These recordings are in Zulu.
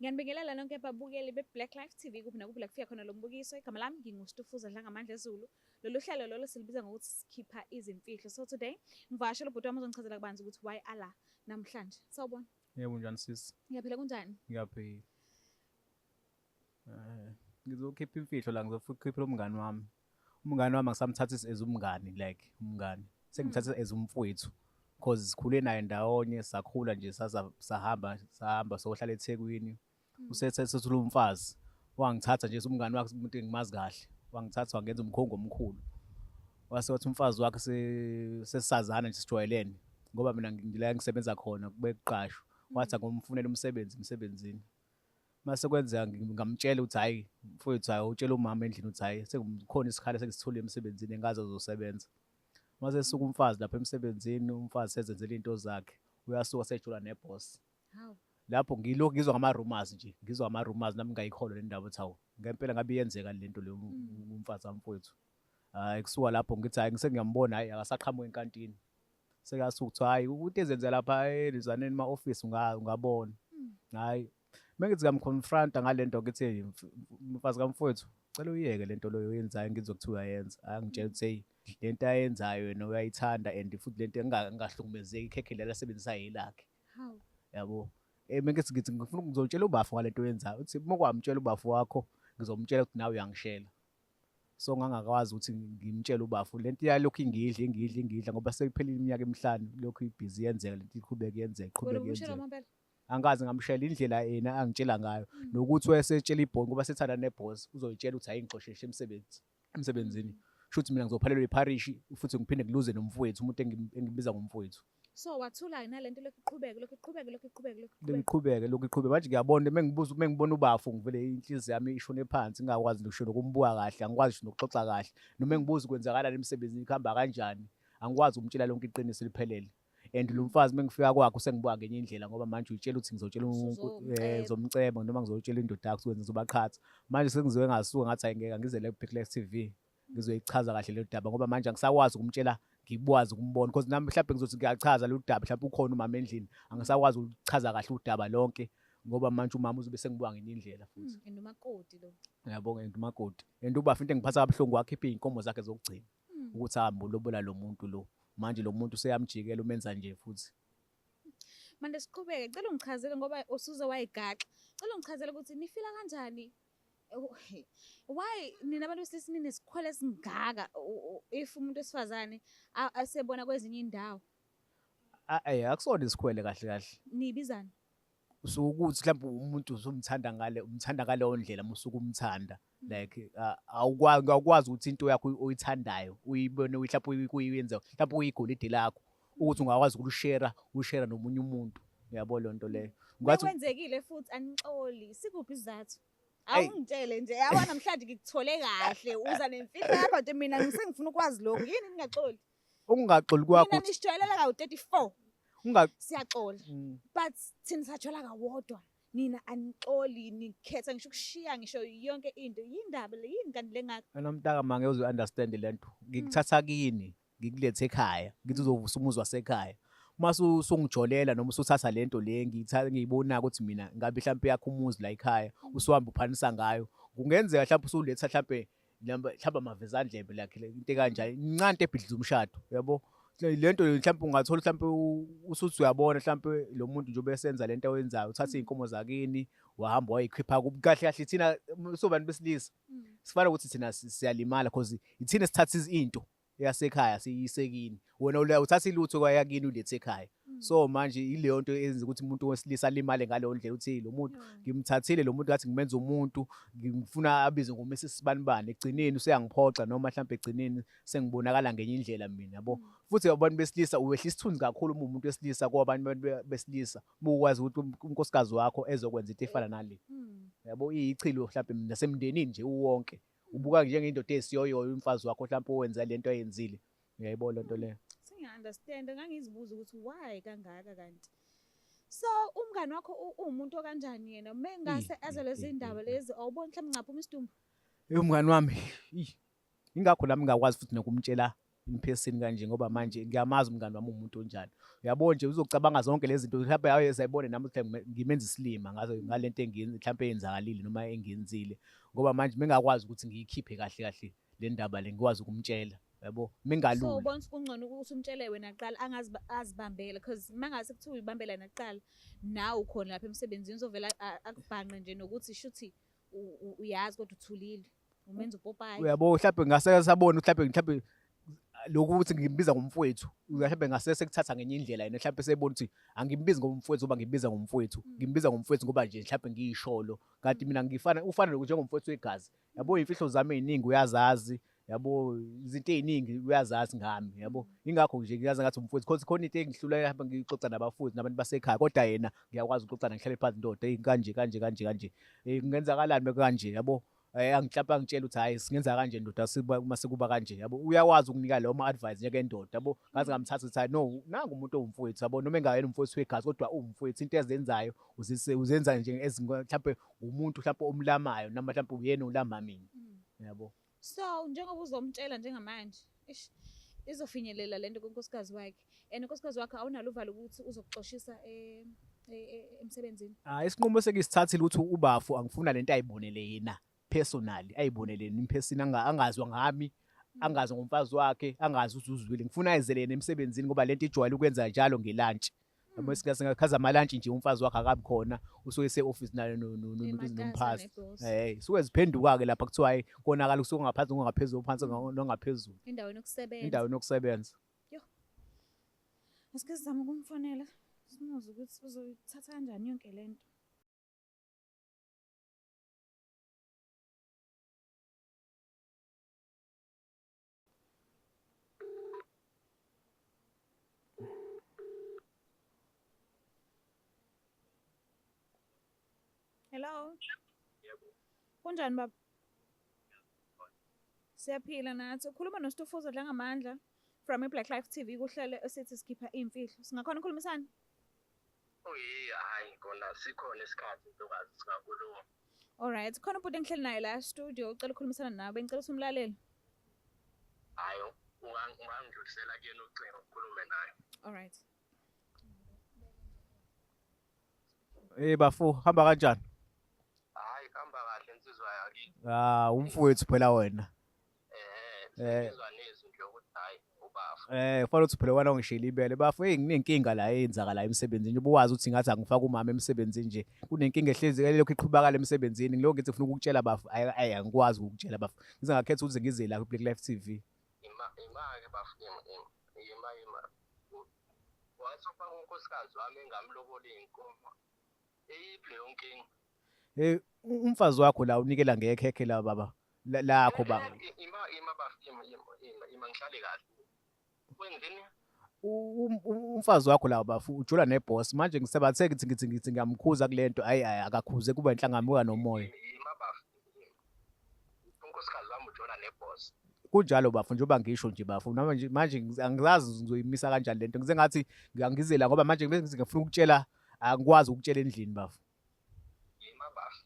Ngiyanibingelela nonke ababukeli be-Black Life TV kuphi nakuphi la kufika khona lo mbukiso. Igama lami nginguStufuza Dlangamandla Zulu. Lolu hlelo lolo silibiza ngokuthi sikhipha izimfihlo. So today ngivakashele ubhuti wami uzongichazela kabanzi ukuthi why ala namhlanje. Sawubona. Yebo njani sisi? Ngiyaphila kunjani? Ngiyaphila. Ngizokhipha imfihlo la ngizokhiphela umngani wami. Umngani wami angisamthathisi as umngani like umngani. Sengithatha as umfowethu because sikhule naye ndawonye sakhula nje sahamba sohlala eThekwini. Usethethe umfazi. Wangithatha nje umngani wakhe umuntu engimazi kahle. Wangithatha wangenza umkhongo omkhulu. Wase wathi umfazi wakhe sesazana nje sijwayelene ngoba mina ngila ngisebenza khona kubeqashwa. Wathi ngomfunela umsebenzi emsebenzini. Mase kwenzeka ngamtshela ukuthi hayi mfowethu hayi utshela umama endlini ukuthi hayi sekukhona isikhala sengisithole emsebenzini engaze uzosebenza. Mase suka umfazi lapha emsebenzini umfazi sezenzela into zakhe uyasuka sejula neboss. Hawu. Lapho ngilokhu ngizwa ngama-rumors nje ngizwa ngama-rumors nami ngayikholwa le ndaba ukuthi hawu ngempela ngabe iyenzeka lento le umfazi wamfowethu. Hayi kusuka lapho ngithi hayi ngisengiyambona hayi akasaqhamuka enkantini. Sekasuka ukuthi hayi ukuthi ezenzela lapha elizaneni ema-office ungabona. Hayi mengithi ngamconfronta ngalento ngithi mfazi kamfowethu cela uyeke lento leyo yenzayo ngizokuthiwa uyayenza angitshela ukuthi lento ayenzayo wena uyayithanda and futhi lento engahlukumezeki ikhekhe leli asebenzisa yelakhe. Hawu. Yabo mengithi ngifuna ngizotshela ubafu ngalento oyenzayo uthi mokwamtshela ubafu wakho ngizomtshela ukuthi nawe uyangishela. So ngangakwazi ukuthi ngimtshele ubafu lento yalokhu ingidla ngoba sekuphelile iminyaka emihlanu lokhu ibhizi yenzeka lento iqhubeka yenzeka. Angazi ngamshela indlela yena angitshela ngayo nokuthi wayesetshela ibhongi ngoba sethanda neboss uzoyitshela ukuthi ayingixosheshe emsebenzini shuthi mina ngizophalelwa iparish futhi ngiphinde ngiluze nomfowethu umuntu engibiza ngomfowethu. So wathula nalento lokhu iqhubeke manje ngiyabona mengibona ubafu ngivele inhliziyo yami ishone phansi ngingakwazi ngisho nokumbuka kahle angikwazi nokuxoxa kahle noma engibuza kwenzakalani emsebenzini kuhamba kanjani angikwazi ukumtshela lonke iqiniso liphelele. And lo mfazi mengifika kwakhe usengibuka ngenye indlela ngoba manje uyitshela ukuthi ngizotshela zomcebo noma ngizotshela indoda yakhe ukuthi ngizobaqhatha. Manje sengizoke ngasuka ngathi ayingeka ngize la ku-Black Life TV ngizoyichaza kahle le daba ngoba manje angisakwazi ukumtshela ngikwazi ukumbona because nami mhlawumbe ngizothi ngiyachaza lo daba mhlawumbe ukhona umama endlini angisakwazi ukuchaza kahle udaba lonke ngoba manje umama uzobe sengibuka ngenye indlela futhi. Endumakoti lo. Ngiyabonga endumakoti. And ubafu into engiphatha kabuhlungu wakhipha iy'nkomo zakhe zokugcina ukuthi ahambe ulobola lo muntu lo. Manje lo muntu useyamjikela umenza nje futhi. Manje siqhubeke cela ungichazele ngoba usuze wayigaxa. Cela ungichazele ukuthi nifila kanjani? Why nina abantu besilisa ninesikhwele esingaka if umuntu wesifazane asebona kwezinye indawo? Akusona isikhwele kahle. Nibizana? Ukuthi mhlawumbe umuntu umthanda ngaleyo ndlela musuka umthanda like awukwazi ukuthi into yakho oyithandayo uyibone mhlawumbe kuyenza mhlawumbe uyigolide lakho ukuthi ungakwazi ushare nomunye umuntu. Uyabona le nto leyo ngathi kwenzekile futhi anixoli sikuphi isizathu awungitshele nje yabona namhlanje ngikuthole kahle uza nemfihlo yakho nje mina ngisengifuna ukwazi lokho yini ningaxoli ukungaxoli kwakho mina nisijwayela ka 34 siyaxola but thina sajwayela kawodwa nina anixoli nikhetha ngisho ukushiya ngisho yonke into yindaba le yini kanti lengaka nomntaka mange uzo-understand lento ngikuthatha kini ngikulethe ekhaya ngithi uzovusa umuzwa wasekhaya mase usungijolela noma usuthatha lento le ngiyibona ukuthi mina ngabe mhlawumbe yakho umuzi la ekhaya usuhamba uphanisa ngayo kungenzeka mhlawumbe usuletha mhlawumbe amavezandlebe lakhe into kanjani incane into ebhidliza umshado yabo lento mhlawumbe ungathola mhlawumbe usuthi uyabona mhlawumbe lo muntu nje obesenza lento oyenzayo uthatha iy'nkomo zakini wahamba wayikhipha kahle thina sobantu besilisa sifana ukuthi thina siyalimala because ithina sithatha into yasekhaya siyisekini wena uthatha ilutho kwayakini ulethe ekhaya. So manje ileyo nto eyenza ukuthi umuntu wesilisa alimale ngaleyo ndlela uthi lo muntu ngimthathile lo muntu ngathi ngimenza umuntu ngifuna abize ngoMrs Sibanibani egcineni useyangiphoxa noma mhlawumbe egcineni sengibonakala ngenye indlela mina yabo. Futhi abantu besilisa uwehla isithunzi kakhulu umuntu wesilisa kwabantu besilisa ukwazi ukuthi unkosikazi wakho ezokwenza into efana nale. Yabo iyichilo mhlawumbe nasemndenini nje uwonke ubuka njengendoda esiyoyoyo umfazi wakho mhlawumbe owenza lento ayenzile. Uyayibona lento leyo. Understand ngangizibuza ukuthi why kangaka kanti so umngani wakho umuntu okanjani yena mengase azeleze indaba lezi awuboni mhlawumbe ngaphuma isidumbu umngani wami ingakho nami ngakwazi futhi nokumtshela in person kanje ngoba manje ngiyamazi umngani wami umuntu onjani. Uyabo nje uzocabanga zonke lezi zinto mhlawumbe hayi sayibone nami ukuthi ngimenza isilima ngazo ngalento mhlawumbe eyenzakalile noma engiyenzile ngoba manje bengakwazi ukuthi ngiyikhiphe kahle kahle le ndaba le ngikwazi ukumtshela yabo So mengalula. ubona kungcono ukuthi umtshele wena kuqala azibambele because mangase kuthiwa uyibambela yena kuqala nawe ukhona lapha emsebenzini uzovela akubhanqe nje nokuthi shuthi uyazi kodwa uthulile umenza upopayi. Uyabo mhlawumbe ngase sabona mhlawumbe lokhu ukuthi ngimbiza ngomfowethu mhlawumbe ngase sekuthatha ngenye indlela yena mhlawumbe sebona ukuthi angimbizi ngomfowethu ngoba ngimbiza ngomfowethu ngimbiza ngomfowethu ngoba nje mhlawumbe ngiyisholo kanti mina ufana njengomfowethu wegazi yabo imfihlo zami eziningi uyazazi yabo izinto eziningi uyazazi ngami yabo ingakho nje ngiyazi ngathi umfowethu because khona into engihlula hamba ngixoxa nabafowethu nabantu basekhaya kodwa yena ngiyakwazi ukuxoxa ngihlale phansi ndoda kanje kungenzakalani bekanje yabo angihlapha angitshela ukuthi hayi singenza kanje ndoda uma sekuba kanje yabo uyakwazi ukunika lawo ama-advice njengendoda yabo ngaze ngamthatha ukuthi hayi no nangu umuntu owumfowethu yabo noma engayena umfowethu wegazi kodwa uwumfowethu into ezenzayo uzenza nje mhlawumbe umuntu mhlawumbe omlamayo noma mhlawumbe uyena ulama mina yabo. So njengoba uzomtshela njengamanje izofinyelela lento kunkosikazi wakhe and unkosikazi wakhe awunalo uvalo ukuthi uzokuxoshisa emsebenzini. Isinqumo sekisithathile ukuthi uBafu angifuna lento ayibonele yena personally ayibonele in person angazwa ngami angazi ngomfazi wakhe angazi ukuthi uzwile ngifuna ayizele yena emsebenzini ngoba lento ijwayele ukwenza njalo ngelunch yabo sikhaza amalunch nje umfazi wakhe akabi khona usuke ese-office nayo nomphathi suke ziphenduka-ke lapha kuthiwa hayi konakala usuke ngaphansi ngongaphezulu phansi nongaphezulu endaweni yokusebenza. Asike sizame ukumfonela simuze ukuthi uzoyithatha kanjani yonke lento. Hello. Kunjani baba? Siyaphila nathi. Ukhuluma noSitofuzo Dlangamandla from iBlack Life TV kuhlele esithi sikhipha imfihlo. Singakhona ukukhulumisana? Hayi khona sikhona isikhathi sokwazi singakhuluma. Alright, khona ubhuti engihleli naye la studio ucela ukukhulumisana nawe. Ngicela umlaleli. Hayi, ungangidlulisela kuyena ucingo ukukhulume naye. Alright. Bafu hamba kanjani? Hamba kahle insizwa yakini. Umfowethu phela wena. Ngizwa nezwi nje ukuthi hayi uBafu. Kufanele ukuthi phela wena ungishila ibele Bafu nginenkinga la eyenzakala emsebenzini nje ubuwazi ukuthi ngathi angifaka umama emsebenzini nje kunenkinga ehlezi lokho iqhubakala emsebenzini ngiloko ngithi ngifuna ukukutshela Bafu angikwazi ukukutshela Bafu ngize ngakhetha ukuthi ngize la kuBlack Life TV. Ima-ke Bafu ima. Wasufaka unkosikazi wami engamlobola iy'nkomo. Eyiphi leyo nkinga? Umfazi wakho la unikela ngekhekhe la baba lakho baba. Ima Bafu ima ngihlale kahle. Kwenzeni? Umfazi wakho la Bafu ujula neboss manje ngisebathe ngithi ngiyamkhuza kulento hayi akakhuze kuba inhlangamuka nomoya. Ima Bafu. Unkosikazi wami ujula neboss. Kunjalo Bafu njengoba ngisho nje Bafu manje angizazi ngizoyimisa kanjani lento ngize ngathi ngiyangizela ngoba manje bese ngifuna ukutshela angikwazi ukutshela endlini Bafu. Yima Bafu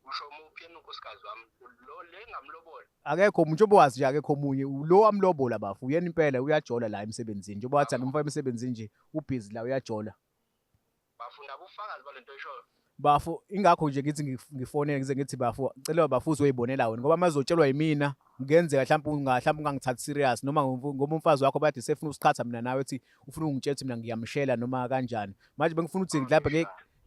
usho umuphi yena unkosikazi wami lo le ngamlobola. Akekho umuntu obawazi nje akekho omunye lo wamlobola Bafu uyena impela uyajola la emsebenzini njengoba wathi angimfaka emsebenzini nje ubhizi la uyajola. Bafu nabo ufakazi balento eshoyo. Bafu ingakho nje ngithi ngifonele ngize ngithi Bafu cela Bafu uzoyibonela wena ngoba mazotshelwa yimina ngenzeka mhlawumbe ungangithathi serious noma ngoba umfazi wakho bathi sefuna usikhatha mina nawe uthi ufuna ungitshela ukuthi mina ngiyamshela noma kanjani manje bengifuna ukuthi ngilapha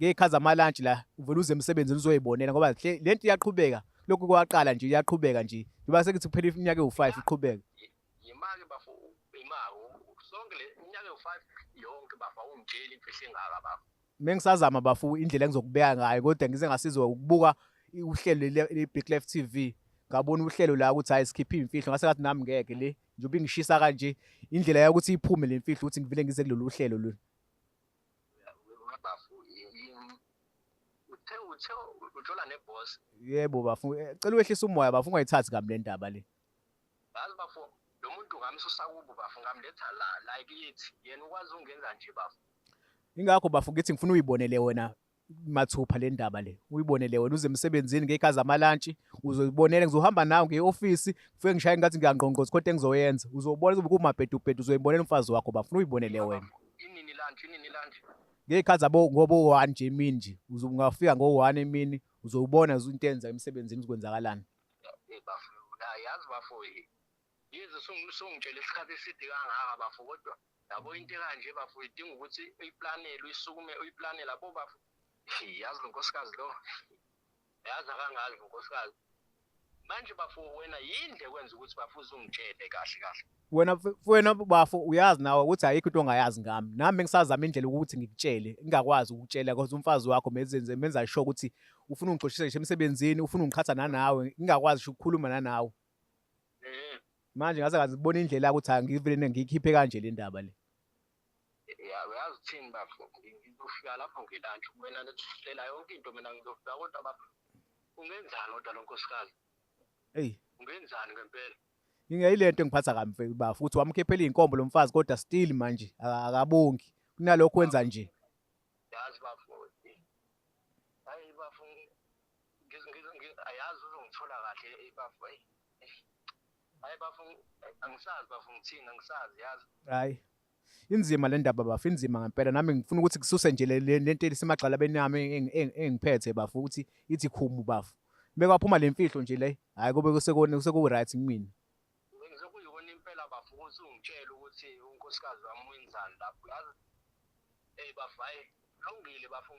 ngekhaza amalunch la uvela uze emsebenzini uzoyibonela ngoba lento iyaqhubeka lokhu kwaqala nje iyaqhubeka nje njengoba sekuthi kuphela iminyaka ewu5 iqhubeka. Yima-ke Bafu sonke le iminyaka ewu5 yonke Bafu awungitsheli imfihlo engaka Bafu. Mengisazama Bafu indlela engizokubeka ngayo kodwa ngize ngasizwa ukubuka uhlelo le-Black Life TV ngabona uhlelo la ukuthi hayi sikhiphe imfihlo ngase ngathi nami ngeke le njengoba ingishisa kanje indlela yokuthi iphume le mfihlo ukuthi ngivele ngize kulolu hlelo lo. Bafu uthe ujola neboss. Yebo Bafu cela wehlisa umoya Bafu ungayithathi kabi le ndaba le. Yazi Bafu lo muntu ngamsusa kubo Bafu ngamletha la kithi yena ukwazi ungenza nje Bafu. Ingakho Bafu ngithi ngifuna uyibonele wena mathupha le ndaba le. Uyibonele wena uze emsebenzini ngey'khathi zamalantshi, uzoyibonela ngizohamba nawe nge-ofisi, kufike ngishaye ngathi ngiyangqongqoza kodwa engizoyenza. Uzobona kumabhedubhedu uzoyibonela umfazi wakho bafuna uyibonele wena. Inini lunch. Ngey'khathi zabo ngobo-1 nje emini nje. Ungafika ngo-1 emini uzowubona into eyenza emsebenzini uzokwenzakalani. Bafu, yazi bafu, yize sungitshela isikhathi eside kangaka bafu, kodwa yabo into kanje bafu idinga ukuthi uyiplanele, uyisukume uyiplanele lapho bafu. Yazi lo nkosikazi lo. Yazi akangazi lo nkosikazi. Manje bafu wena yinde kwenza ukuthi bafu uzungitshele kahle. Wena bafu uyazi nawe ukuthi ayikho into ongayazi ngami. Nami ngisazama indlela ukuthi ngikutshele, ngingakwazi ukutshela because umfazi wakho menza sure ukuthi ufuna ungixoshisa ngisho emsebenzini, ufuna ungiqhatha nanawe, ngingakwazi ukukhuluma nanawe. Manje ngaze ngibona indlela ukuthi angivele ngiyikhiphe kanje le ndaba le. Uyazi uthini bafu, ngizofika lapho ngilunch wena lethusela yonke into mina ngizofika kodwa bafu ungenzani kodwa lo nkosikazi? Hey, ungenzani ngempela? Ingeyile nto engiphatha kambi bafu ukuthi wamkhiphela iy'nkombo lo mfazi kodwa still manje akabongi. Kunalokho wenza nje. Yazi bafu. Hayi bafu ayazi uzongithola kahle bafu. Hayi bafu angisazi bafu ngithini angisazi yazi. Hayi. Inzima le ndaba bafu, inzima ngempela. Nami ngifuna ukuthi kususe nje lento elisemagxalabeni yami engiphethe bafu ukuthi ithi khumu bafu. Bekwaphuma le mfihlo nje le. Hayi kube seku-right kimina. Ngizokuyibona impela bafu ukuthi ungitshele ukuthi unkosikazi wami wenzani lapho. Yazi bafu hayi lungile bafu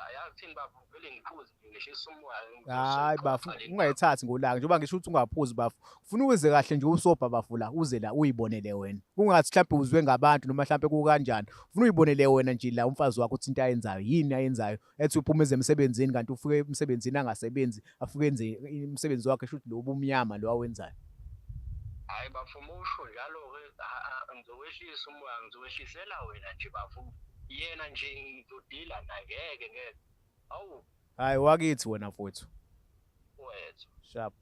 ayathini bafu vele ngiphuze ngisho isimoya. Hayi bafu ungayithathi ngolaka njengoba ngisho ukuthi ungaphuzi bafu. Ufuna uze kahle nje usobha bafu la uze la uyibonele wena. Kungathi mhlawumbe uzwe ngabantu noma mhlawumbe kukanjani. Ufuna uyibonele wena nje la umfazi wakho ukuthi into ayenzayo yini ayenzayo. Ethi uphuma emsebenzini kanti ufike emsebenzini angasebenzi afike enze umsebenzi wakhe shuthi lo bumnyama lo awenzayo. Hayi bafu musho njalo ke ngizokwehlisa umoya ngizokwehlisela wena nje bafu. Yena nje ngizodila ngeke. Awu. Hayi wakithi wena mfowethu. Wethu. Sharp.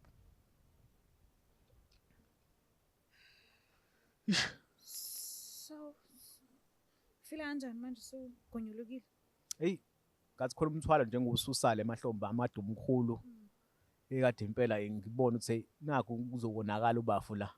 So fila kanjani manje sugonyolukile? Hey, ngathi khona umthwalo njengosusale emahlombe amadumu omkhulu. Ekade impela ngibona ukuthi nakho kuzobonakala ubafu la.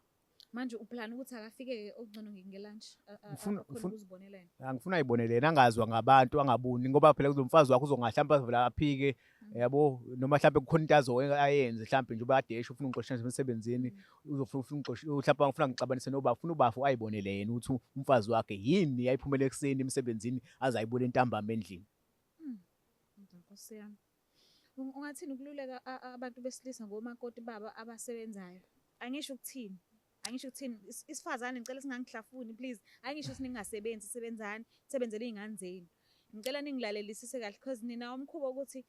Manje uplan ukuthi akafike okugcono ngelunch akhona ukuzibonela yena. Angifuna ayibonele yena angazwa ngabantu angabuni ngoba phela kuzomfazi wakho uzongahlampa vela aphike yabo noma mhlawumbe kukhona into ayenze mhlawumbe nje ubadesha ufuna ungixoshisa emsebenzini uzofuna mhlawumbe ngifuna ngixabanise noba ufuna ubafu ayibonele yena ukuthi umfazi wakhe yini yayiphumela ekseni emsebenzini azayibona entambama endlini. Nkosi yami. Ungathini ukululeka abantu besilisa ngomakoti baba abasebenzayo? Angisho ukuthini? Isifazane ngicela singangihlafuni please. Angisho ukuthi ningasebenzi sebenzani, sebenzele izingane zenu. Ngicela ningilalelisise kahle because nina umkhubo ukuthi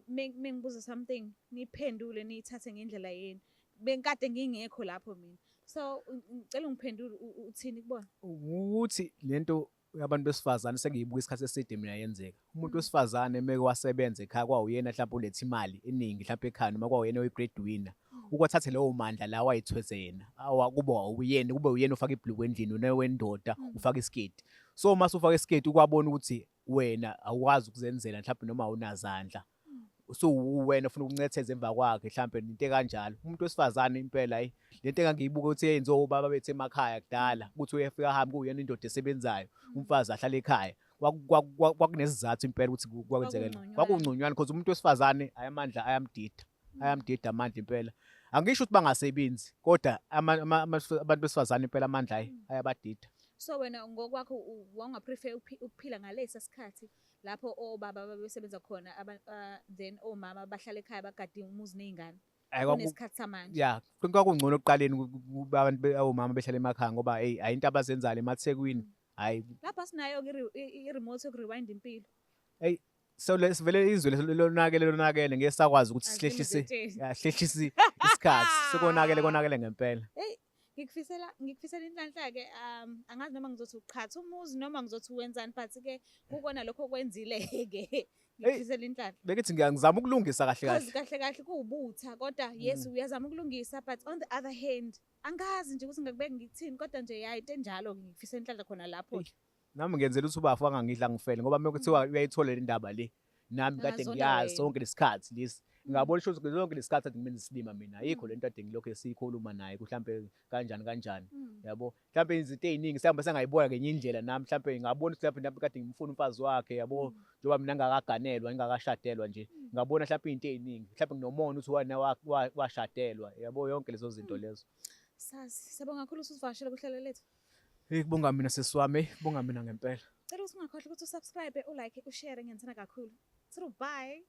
mengibuza something niphendule niyithathe ngendlela yenu. Benkade ngingekho lapho mina. So ngicela ungiphendule uthini kubona? Ukuthi lento yabantu besifazane sengiyibuka isikhathi eside mina yenzeka. Umuntu wesifazane meke wasebenza ekhaya kwawuyena mhlawumbe uletha imali eningi mhlawumbe ekhaya noma kwawuyena oyi-breadwinner. Ukwathathe leyo mandla lawa ayithweze yena. Kuba uyena kube uyena ufaka ibhuluku endlini wendoda ufaka isketi. So mase ufaka isketi ukwabona ukuthi wena awukwazi ukuzenzela mhlawumbe noma awunazandla. So wena ufuna ukuncetheza emva kwakhe mhlawumbe into kanjalo. Umuntu wesifazane impela hayi lento engangiyibuka ukuthi yenziwa ubaba bethe emakhaya kudala ukuthi uyafika ahambe kuyena indoda esebenzayo umfazi ahlala ekhaya. Kwakunesizathu impela ukuthi kwakwenzekela. Kwakungconywana because umuntu wesifazane ayamandla ayamdida amandla impela. Angisho ukuthi bangasebenzi kodwa abantu besifazane impela amandla ayabadida. So wena ngokwakho wangaprefer ukuphila ngalesa sikhathi lapho obaba babesebenza khona then omama bahlala ekhaya bagade umuzi nezingane. Kunesikhathi samanje. Yeah, kwakungcono ekuqaleni abantu omama behlala emakhaya ngoba hey ayinto abazenzayo emaThekwini. Hayi lapha sinayo i-remote yokurewind impilo. Hey so lesivele izwe lonakele ngeke sakwazi ukuthi sihlehlise isikhathi sekonakele ngempela. Hey ngikufisela inhlanhla ke angazi noma ngizothi uqhatha umuzi noma ngizothi wenzani but ke ukona lokho kwenzile ke ngikufisela inhlanhla. Bekithi ngiyangizama ukulungisa kahle kuwubutha kodwa yes uyazama ukulungisa but on the other hand angazi nje ukuthi ngakubeka ngikuthini kodwa nje yayi into enjalo ngikufisela inhlanhla khona lapho. nami ngenzela ukuthi ubafu angangidla ngifele ngoba mekuthiwa uyayithola le ndaba le nami kade Ungazona ngiyazi wena. sonke lesikhathi lesi ngabona sho ukuthi lonke lesikhathi kade kumele silima mina ayikho lento kade ngilokho esikhuluma naye mhlambe kanjani yabo mhlambe izinto eziningi sihamba sengayibona ngenye indlela nami mhlambe ngabona ukuthi mhlambe kade ngimfuna umfazi wakhe yabo njengoba mina ngingakaganelwa ngingakashadelwa nje ngabona mhlambe izinto eziningi mhlambe nginomona ukuthi wena washadelwa yabo yonke lezo zinto lezo. Sazi, siyabonga kakhulu ukuthi usivakashele kuhlelo lethu. Hey kubonga mina sesiwami kubonga mina ngempela. Cela ukuthi ungakhohlwa ukuthi usubscribe, ulike, ushare ngiyenzana kakhulu. So bye.